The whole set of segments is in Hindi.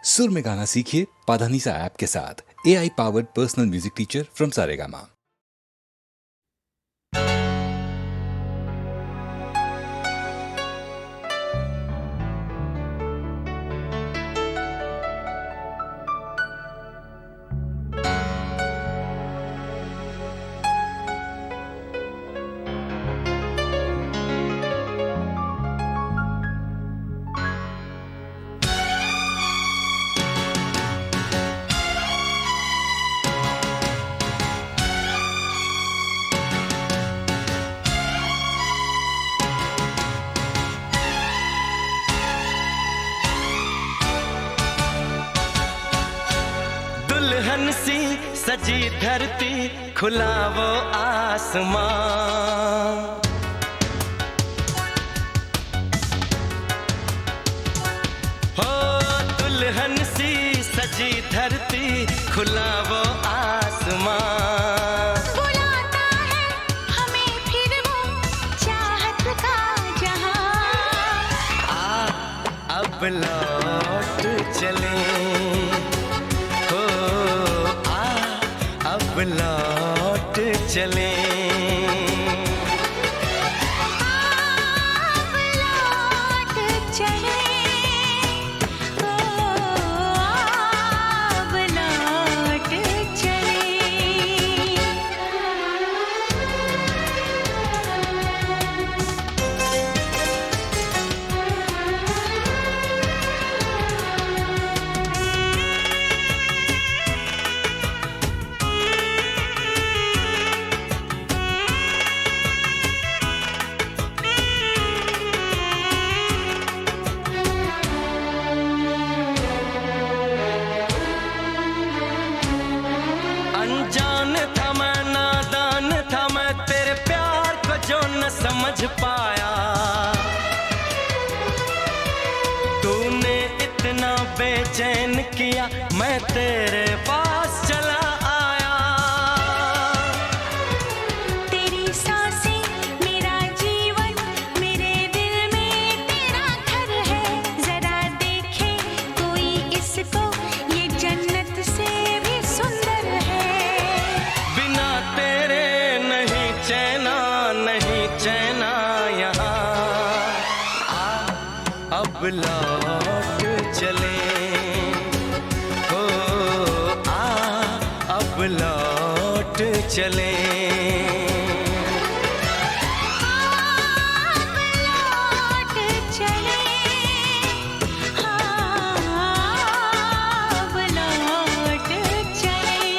सुर में गाना सीखिए पाधानीसा ऐप के साथ। AI powered personal music teacher from Saregama. दुल्हन सी सजी धरती, खुला वो आसमां। हो दुल्हन सी सजी धरती, खुला वो आसमां। बुलाता है हमें फिर वो चाहत का जहां। अब लौट चले, अब लौट चले। अब लौट चले, अब लौट चले। अनजान था मैं, नादान था मैं, तेरे प्यार को जो न समझ पाया। तूने इतना बेचैन किया, मैं तेरे पास चला आया। तेरी सांसें मेरा जीवन, मेरे दिल में तेरा घर है। जरा देखे कोई इसको, ये जन्नत से भी सुंदर है। बिना तेरे नहीं चैना, नहीं चैना यहाँ। अब लौट चले, हो अब लौट चले। अब लौट चले, अब लौट चले।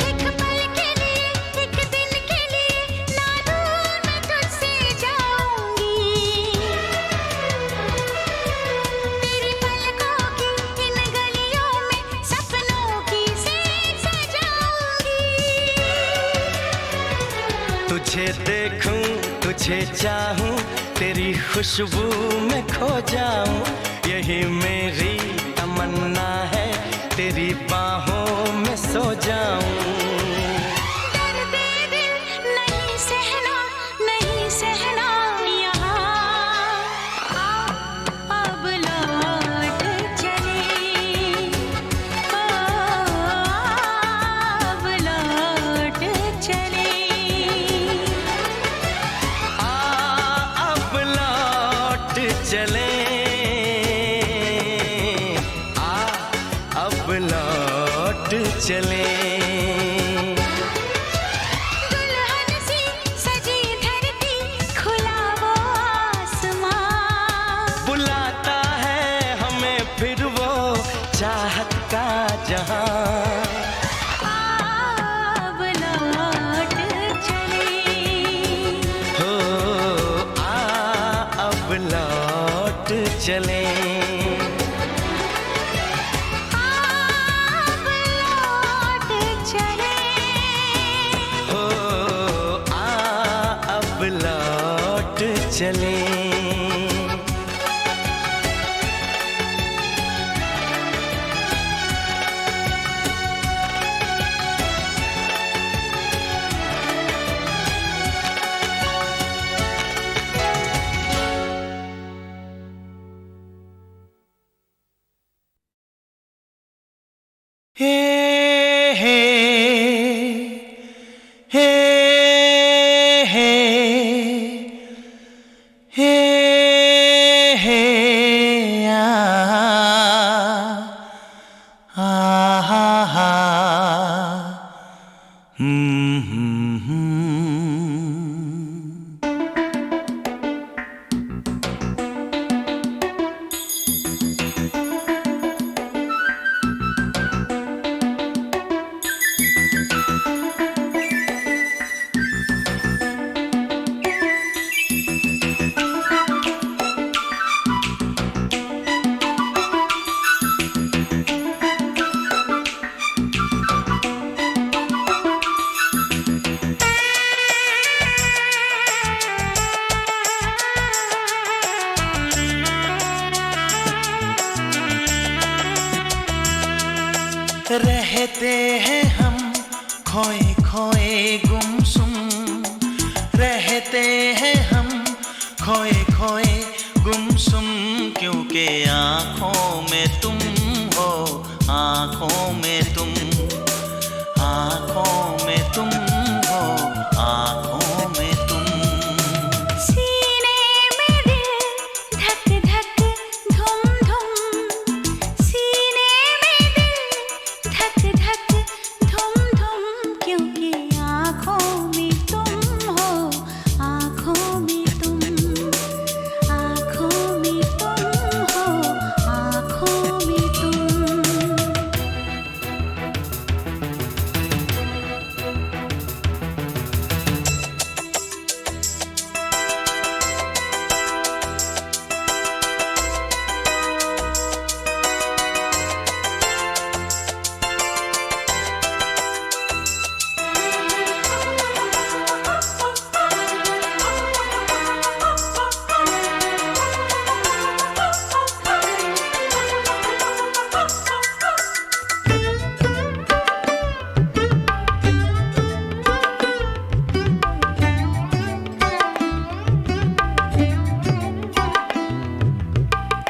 एक पल के लिए, एक दिन के लिए, ना दूर मैं तुझसे जाऊंगी। तेरी पलकों की इन गलियों में सपनों की सैर सजाऊंगी। तुझे देखूं, तुझे चाहूं, तेरी खुशबू में खो जाऊं। यही मेरी तमन्ना है, तेरी बाहों में सो जाऊं। दर्द दिल नहीं सहना, नहीं सहना यहाँ। अब लौट चले, अब लौट चले। अब लौट चले, अब लौट चले। दुल्हन सी सजी धरती, खुला वो आसमां। बुलाता है हमें फिर वो चाहत चाहत का जहां अब लौट चले हो अब लौट चले अब लौट चले हो अब लौट चले हे हे हे हे हे हे हा हा रहते हैं हम खोए खोए गुमसुम रहते हैं हम खोए खोए गुमसुम क्योंकि आँखों में तुम हो आँखों में तुम आँखों में तुम हो आँखों में तुम सीने में दिल धक धक धुम धुम सीने में दिल धक धक धुम धुम क्योंकि आँखों में तुम हो आँखों में तुम आँखों में तुम हो आँखों में तुम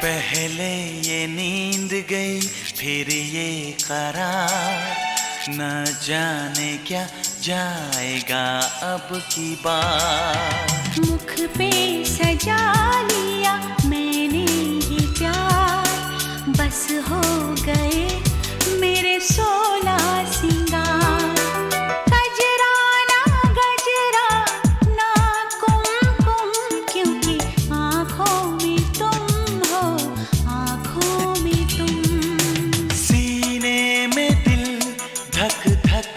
पहले ये नींद गई फिर ये करार न जाने क्या जाएगा अब की बार मुख पे सजा लिया मैंने ये प्यार बस हो गए मेरे 16 सिंगार गजरा ना गजरा ना कुमकुम क्योंकि आँखों में तुम हो आँखों में तुम सीने में दिल धक धक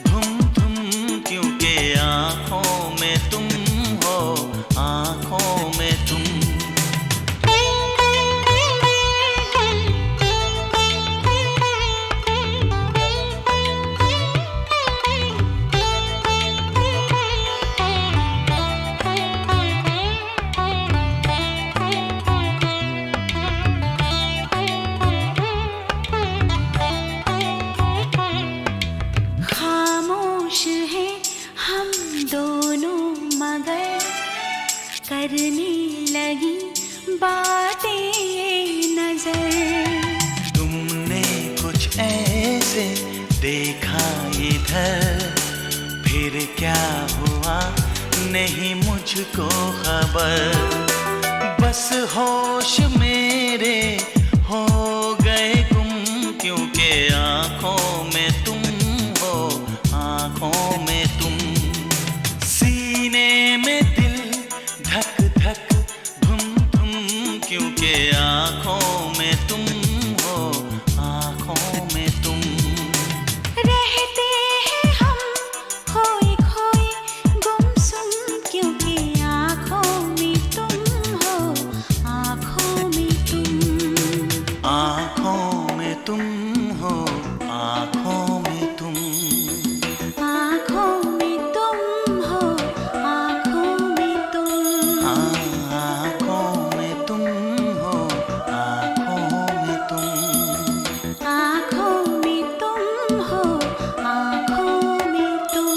धुम धुम क्योंकि आँखों में तुम हो आँखों में तुम खामोश है हम दोनों मगर करने लगी बातें ये नजर तुमने कुछ ऐसे देखा इधर फिर क्या हुआ नहीं मुझको खबर बस होश मेरे हो गए गुम क्योंकि आँखों में तुम हो आँखों में तुम सीने में दिल धक धक धुम धुम क्योंकि आँखों में तुम हो आँखों आँखों में तुम। रहते हैं हम खोए खोए गुमसुम, क्योंकि आँखों में तुम हो, आँखों में तुम। आँखों में तुम हो, आँखों में तुम। आँखों में तुम हो, आँखों में तुम। आँखों में तुम हो, आँखों में तुम। आँखों में तुम हो, आँखों में तुम।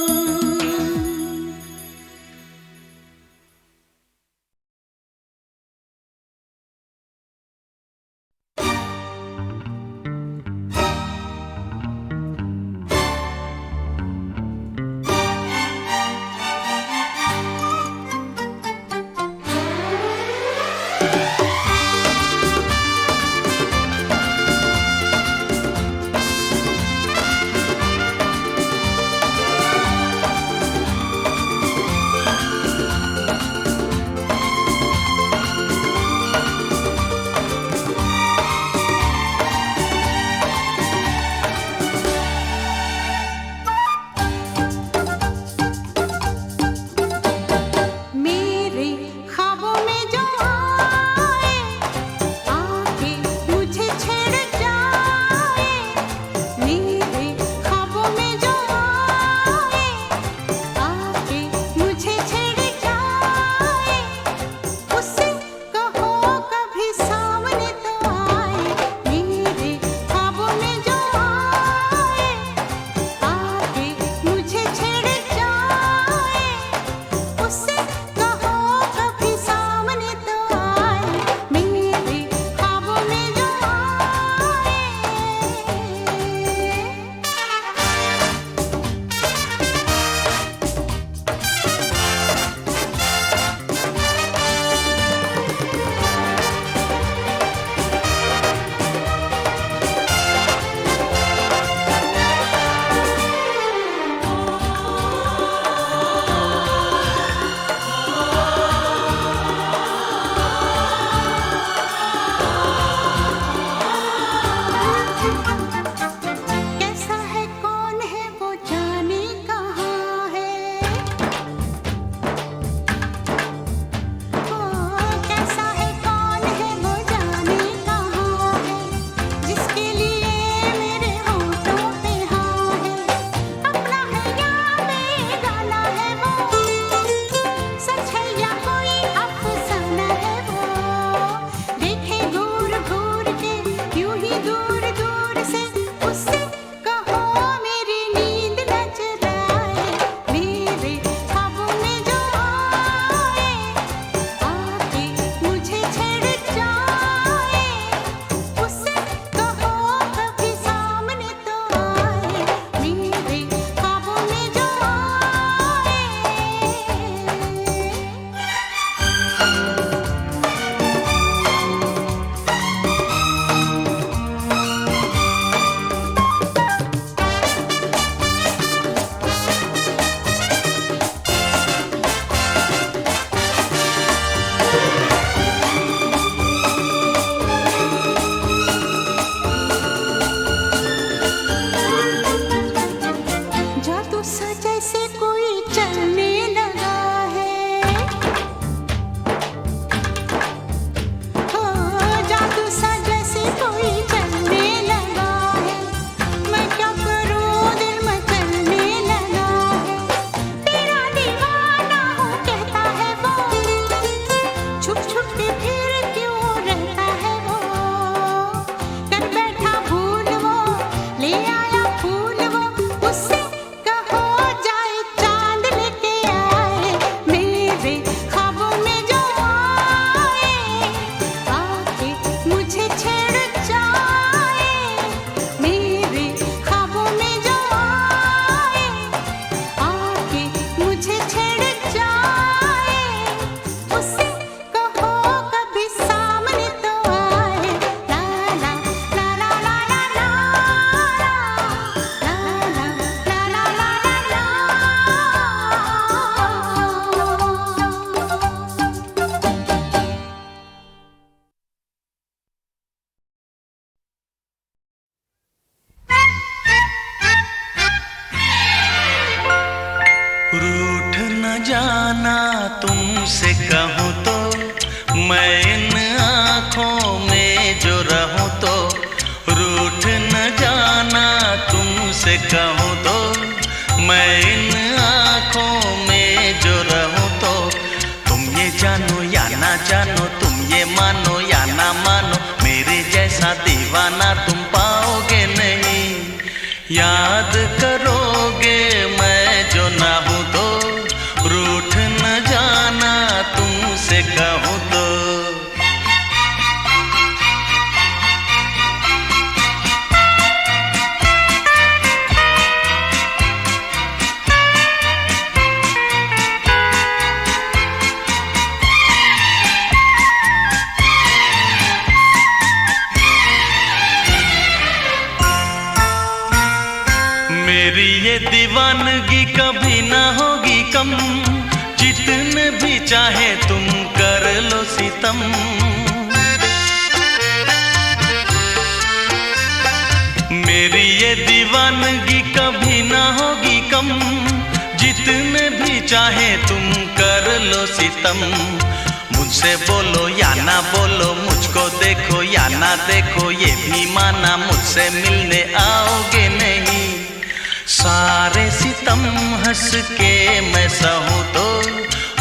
तुमसे कहूँ तो, मैं इन आँखों में जो रहूँ तो, रूठ न जाना तुमसे कहूँ तो, मैं इन आँखों में जो रहूँ तो, तुम ये जानो या ना जानो, तुम ये मानो या ना मानो, मेरे जैसा दीवाना तुम पाओगे नहीं। याद करोगे मैं जो ना हूँ तो, रूठ न जाना तुमसे कहूँ तो। मेरी ये दीवानगी कभी ना होगी कम, जितने भी चाहे तुम कर लो सितम। मेरी ये दीवानगी कभी ना होगी कम, जितने भी चाहे तुम कर लो सितम। मुझसे बोलो या ना बोलो, मुझको देखो या ना देखो, ये भी माना मुझसे मिलने आओगे नहीं। सारे सितम हंस के मैं सहूँ तो,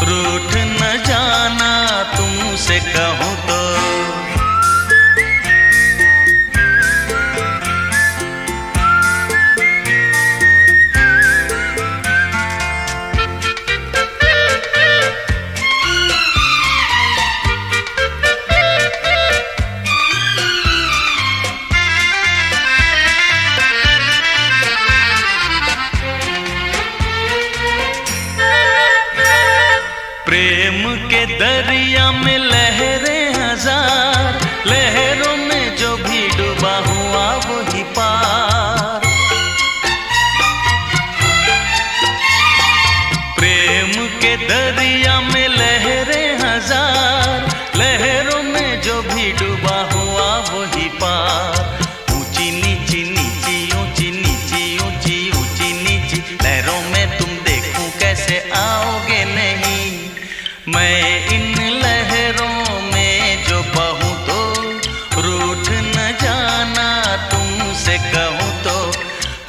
रूठ न जाना तुमसे कहूँ तो। प्रेम के दरिया में लहरें हजार, लहरों में जो भी डूबा हुआ वही पार। प्रेम के दरिया में लहरें हजार, लहरों में जो भी डूबा हुआ वही पार। ऊंची नीची नीची ऊंची नीची ऊंची ऊंची नीची लहरों में तुम देखूं कैसे आओगे नहीं। मैं इन लहरों में जो बहूँ तो, रूठ न जाना तुमसे कहूँ तो।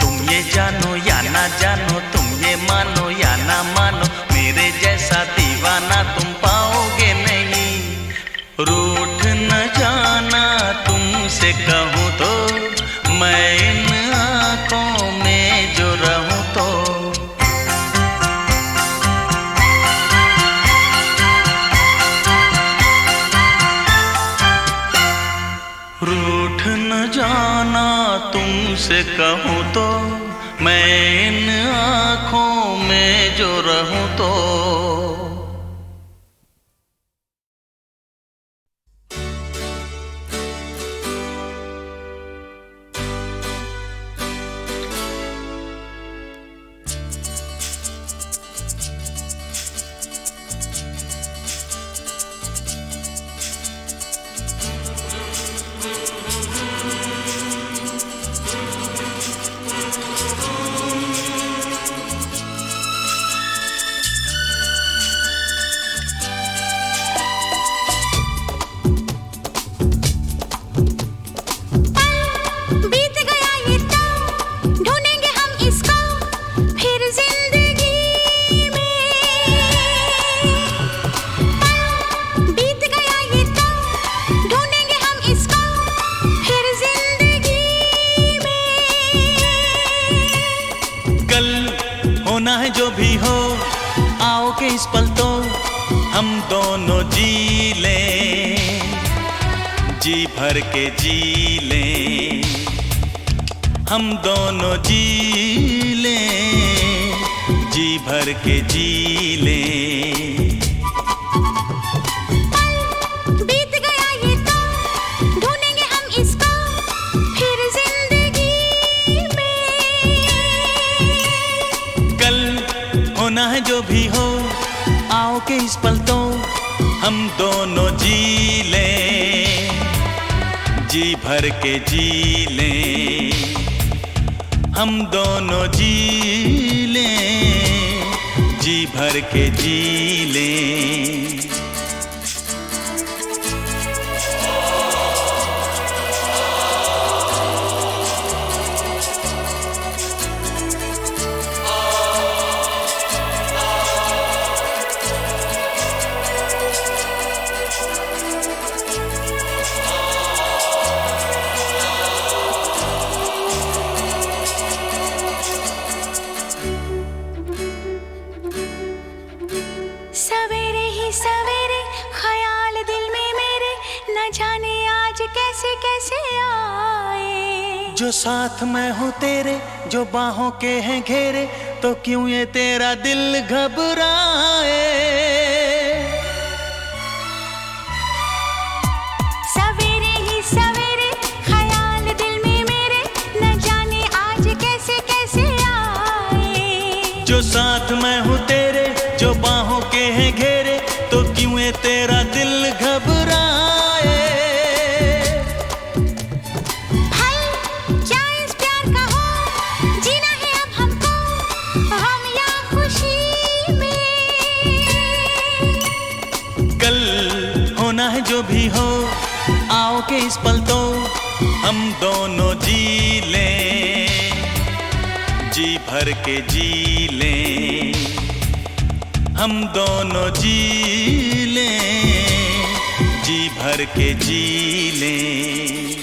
तुम ये जानो या ना जानो, तुम ये मानो या ना मानो, मेरे जैसा दीवाना तुम पाओगे नहीं। रूठ न जाना तुमसे कहूँ तो, मैं इन आँखों में जो रहूँ तो। रूठ न जाना तुमसे कहूँ तो, मैं इन आँखों में जो रहूँ तो। होना है जो भी हो, आओ के इस पल तो हम दोनों जी लें, जी भर के जी लें, हम दोनों जी लें, जी भर के जी लें। बीत गया ये तो ढूंढेंगे हम इसको फिर जिंदगी में। कल होना है जो भी हो, आओ के इस पल तो हम दोनों जी लें, जी भर के जी लें, हम दोनों जी लें, जी भर के जी लें। सवेरे ही सवेरे ख्याल दिल में मेरे, न जाने आज कैसे कैसे आए। जो साथ मैं हूँ तेरे, जो बाहों के हैं घेरे, तो क्यों ये तेरा दिल घबराए। सवेरे ही सवेरे ख्याल दिल में मेरे, न जाने आज कैसे कैसे आए। जो साथ मैं हूँ तेरे, जो बाहों के हैं घेरे, तो क्यों ये तेरा दिल घबराए। भाई क्या इस प्यार का हो, जीना है अब हमको, हम या खुशी में। कल होना है जो भी हो, आओ के इस पल तो हम दोनों जी लें। जी भर के जी लें, हम दोनों जी लें। जी भर के जी लें।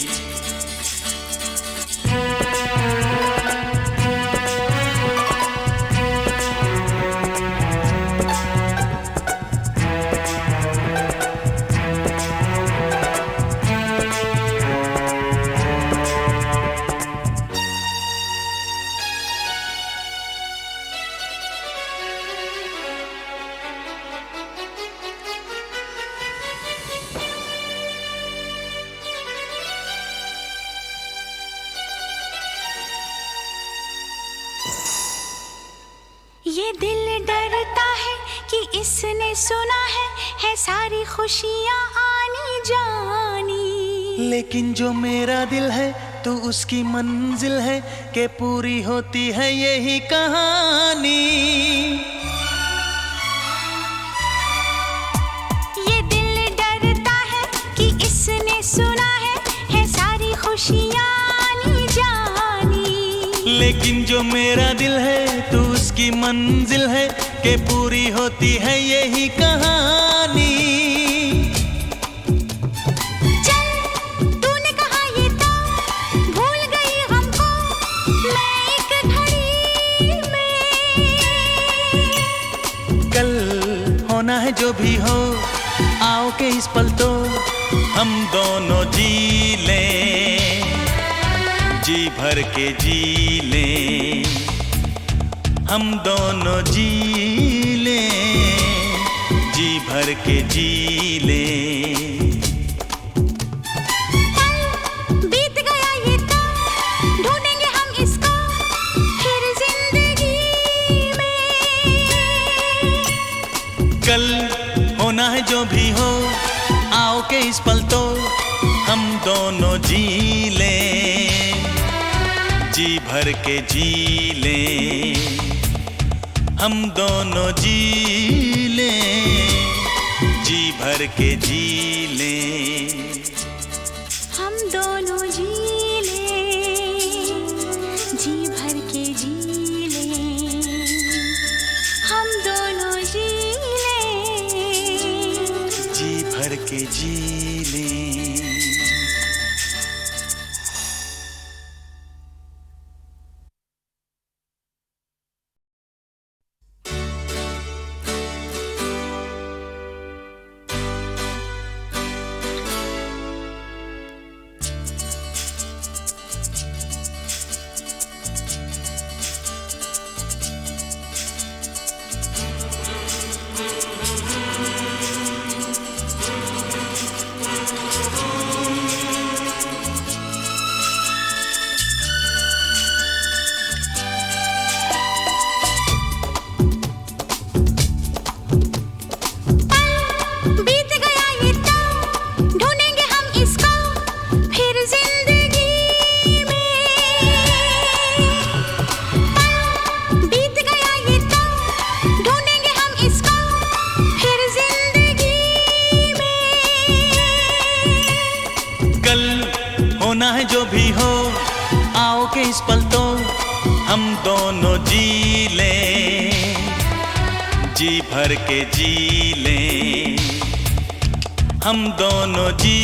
ये दिल डरता है कि इसने सुना है सारी खुशियाँ आनी जानी। लेकिन जो मेरा दिल है, तू उसकी मंजिल है, के पूरी होती है यही कहानी। ये दिल डरता है कि इसने सुना है सारी खुशियाँ आनी जानी। लेकिन जो मेरा दिल है, तू उसकी मंजिल है, के पूरी होती है यही कहानी। चल तूने कहा ये तो भूल गई हमको मैं एक घड़ी में। कल होना है जो भी हो, आओ के इस पल तो हम दोनों जी लें। जी भर के जी लें, हम दोनों जी लें। जी भर के जी लें। पल बीत गया ये तो ढूंढेंगे हम इसको फिर जिंदगी में। कल होना है जो भी हो, आओ के इस पल तो हम दोनों जी लें। जी भर के जी लें, हम दोनों जी लें। जी भर के जी लें। हम दोनों जी लें, जी भर के जी लें। हम दोनों जी लें, जी भर के जी लें। के इस पल तो हम दोनों जी लें, जी भर के जी लें, हम दोनों जी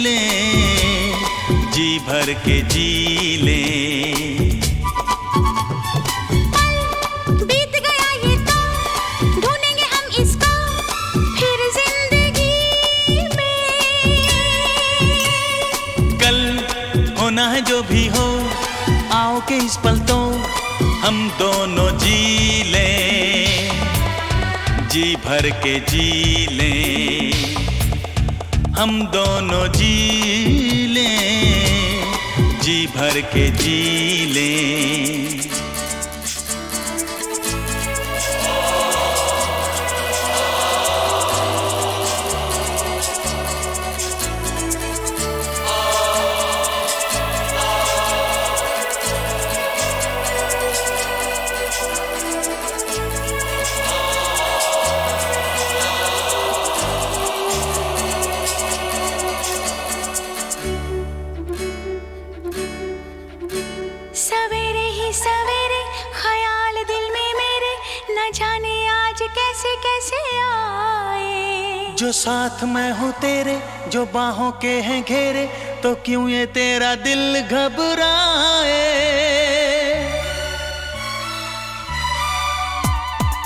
लें, जी भर के जी लें। बीत गया ये तो ढूंढेंगे हम इसको फिर जिंदगी में। कल होना है जो भी हो, आओ के इस पल तो हम दोनों जी लें, जी भर के जी लें, हम दोनों जी लें, जी भर के जी लें। सवेरे ही सवेरे ख्याल दिल में मेरे, न जाने आज कैसे कैसे आए। जो साथ मैं हूँ तेरे, जो बाहों के हैं घेरे, तो क्यों ये तेरा दिल घबराए।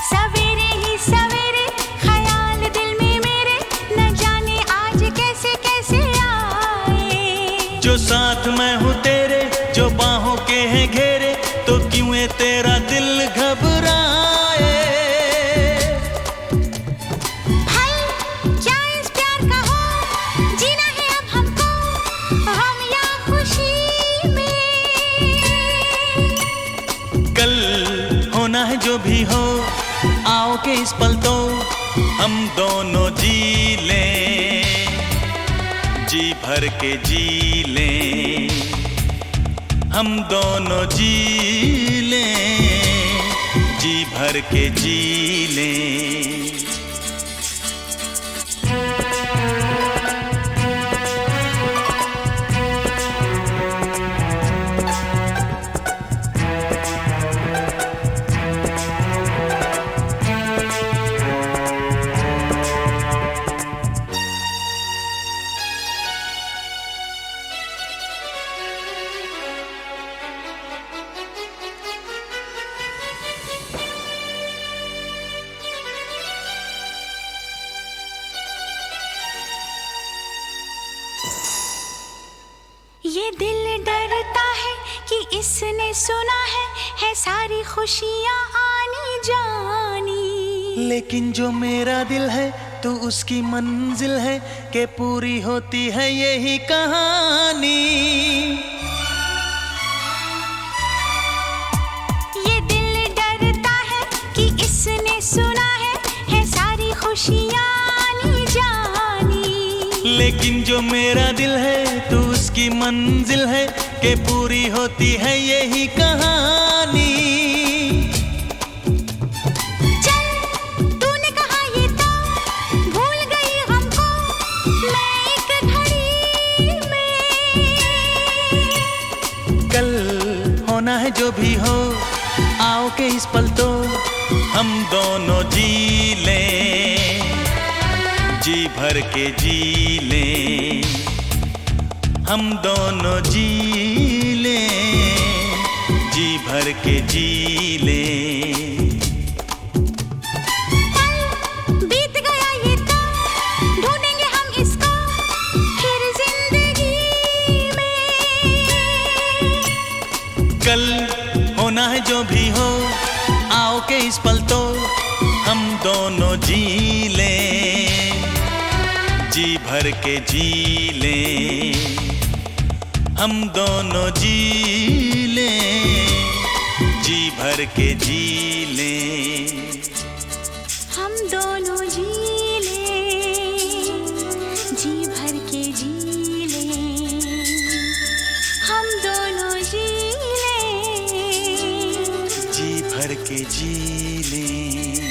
सवेरे ही सवेरे ख्याल दिल में मेरे, न जाने आज कैसे कैसे आए। जो साथ मैं हूँ तेरे, जो बाहों के हैं घेरे, तो क्यों ये तेरा दिल घबराए। भाई क्या इस प्यार का हो, जीना है अब हमको हम या खुशी में। कल होना है जो भी हो, आओ के इस पल तो हम दोनों जी लें, जी भर के जी लें, हम दोनों जी लें, जी भर के जी लें। ये दिल डरता है कि इसने सुना है सारी खुशियाँ आनी जानी। लेकिन जो मेरा दिल है तो उसकी मंजिल है, कि पूरी होती है यही कहानी। ये दिल डरता है कि इसने सुना है सारी खुशियाँ आनी जानी। लेकिन जो मेरा दिल है तो उसकी मंजिल है, कि पूरी होती है यही कहानी। चल तूने कहा ये तो भूल गई हमको मैं एक घड़ी में। कल होना है जो भी हो, आओ के इस पल तो हम दोनों जी लें, जी भर के जी लें, हम दोनों जी लें, जी भर के जी लें। बीत गया ये तो ढूंढेंगे हम इसको फिर जिंदगी में। कल होना है जो भी हो, आओ के इस पल तो हम दोनों जी लें, जी भर के जी लें, हम दोनों जी लें, जी भर के जी लें। हम दोनों जी लें, जी भर के जी लें, हम दोनों जी लें, जी भर के जी लें।